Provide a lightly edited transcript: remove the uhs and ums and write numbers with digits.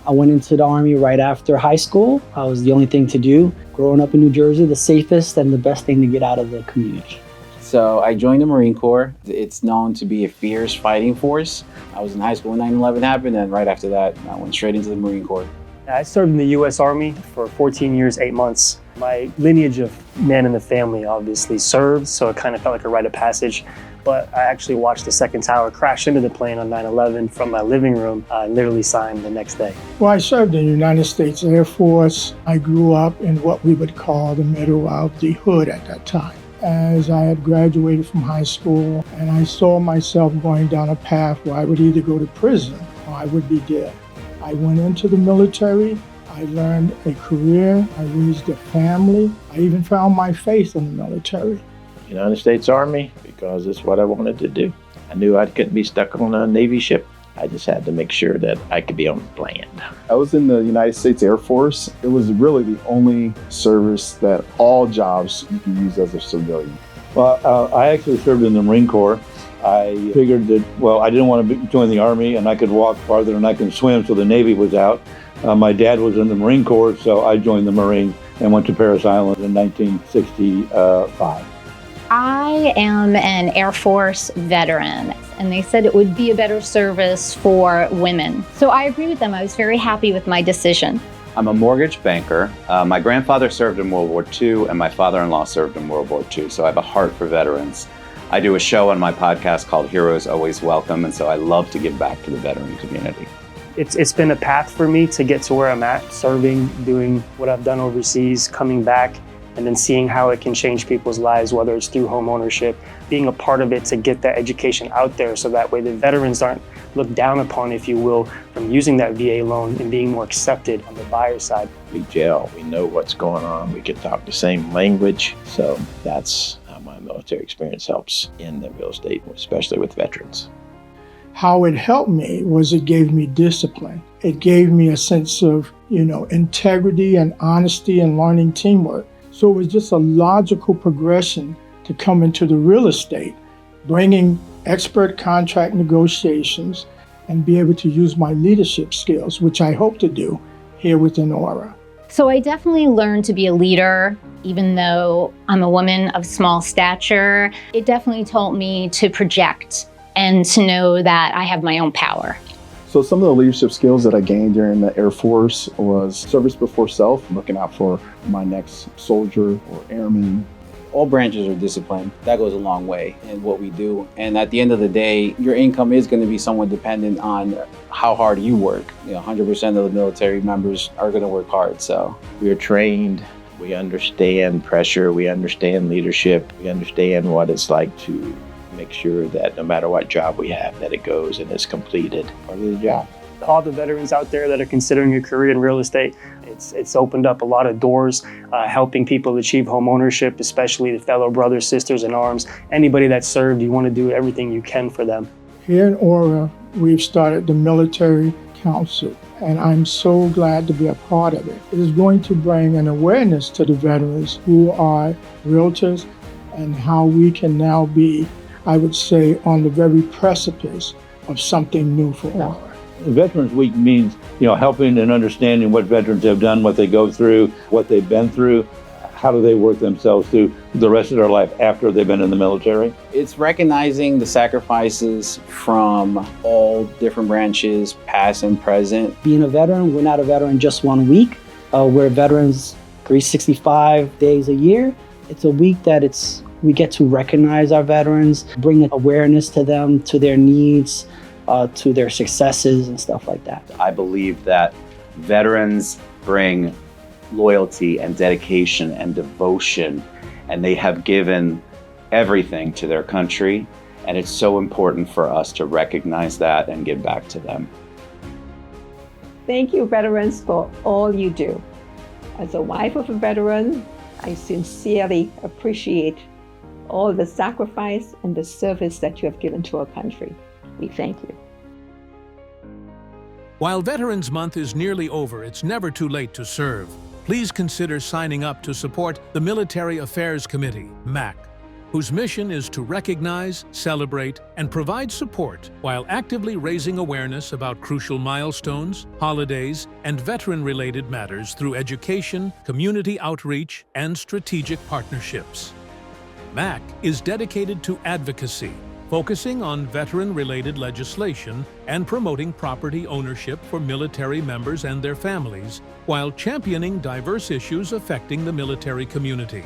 I went into the Army right after high school. I was the only thing to do. Growing up in New Jersey, the safest and the best thing to get out of the community. So I joined the Marine Corps. It's known to be a fierce fighting force. I was in high school when 9/11 happened, and right after that, I went straight into the Marine Corps. I served in the U.S. Army for 14 years, 8 months. My lineage of men in the family obviously served, so it kind of felt like a rite of passage. But I actually watched the second tower crash into the plane on 9/11 from my living room. I literally signed the next day. Well, I served in the United States Air Force. I grew up in what we would call the middle of the hood at that time. As I had graduated from high school, and I saw myself going down a path where I would either go to prison or I would be dead. I went into the military. I learned a career. I raised a family. I even found my faith in the military. United States Army, because it's what I wanted to do. I knew I couldn't be stuck on a Navy ship. I just had to make sure that I could be on land. I was in the United States Air Force. It was really the only service that all jobs you can use as a civilian. Well, I actually served in the Marine Corps. I figured that, I didn't want to join the Army, and I could walk farther than I can swim, so the Navy was out. My dad was in the Marine Corps, so I joined the Marine and went to Parris Island in 1965. I am an Air Force veteran, and they said it would be a better service for women. So I agree with them. I was very happy with my decision. I'm a mortgage banker. My grandfather served in World War II, and my father-in-law served in World War II, so I have a heart for veterans. I do a show on my podcast called Heroes Always Welcome, and so I love to give back to the veteran community. It's been a path for me to get to where I'm at, serving, doing what I've done overseas, coming back, and then seeing how it can change people's lives, whether it's through home ownership, being a part of it to get that education out there so that way the veterans aren't looked down upon, if you will, from using that VA loan and being more accepted on the buyer side. We gel, we know what's going on, we can talk the same language, so that's how my military experience helps in the real estate, especially with veterans. How it helped me was it gave me discipline. It gave me a sense of, integrity and honesty and learning teamwork. So it was just a logical progression to come into the real estate, bringing expert contract negotiations and be able to use my leadership skills, which I hope to do here within ORRA. So I definitely learned to be a leader, even though I'm a woman of small stature. It definitely taught me to project and to know that I have my own power. So some of the leadership skills that I gained during the Air Force was service before self, looking out for my next soldier or airman. All branches are disciplined. That goes a long way in what we do. And at the end of the day, your income is going to be somewhat dependent on how hard you work. 100% of the military members are going to work hard. So we are trained, we understand pressure, we understand leadership, we understand what it's like to make sure that no matter what job we have, that it goes and is completed. Part of the job. All the veterans out there that are considering a career in real estate, it's opened up a lot of doors, helping people achieve home ownership, especially the fellow brothers, sisters in arms. Anybody that served, you want to do everything you can for them. Here in ORRA, we've started the Military Council, and I'm so glad to be a part of it. It is going to bring an awareness to the veterans who are realtors and how we can now be, I would say, on the very precipice of something new for ORRA. Veterans Week means, helping and understanding what veterans have done, what they go through, what they've been through, how do they work themselves through the rest of their life after they've been in the military. It's recognizing the sacrifices from all different branches, past and present. Being a veteran, we're not a veteran just 1 week. We're veterans 365 days a year. It's a week that we get to recognize our veterans, bring awareness to them, to their needs, to their successes and stuff like that. I believe that veterans bring loyalty and dedication and devotion, and they have given everything to their country, and it's so important for us to recognize that and give back to them. Thank you, veterans, for all you do. As a wife of a veteran, I sincerely appreciate all the sacrifice and the service that you have given to our country. We thank you. While Veterans Month is nearly over, it's never too late to serve. Please consider signing up to support the Military Affairs Committee, MAC. whose mission is to recognize, celebrate, and provide support while actively raising awareness about crucial milestones, holidays, and veteran-related matters through education, community outreach, and strategic partnerships. MAC is dedicated to advocacy, focusing on veteran-related legislation and promoting property ownership for military members and their families, while championing diverse issues affecting the military community.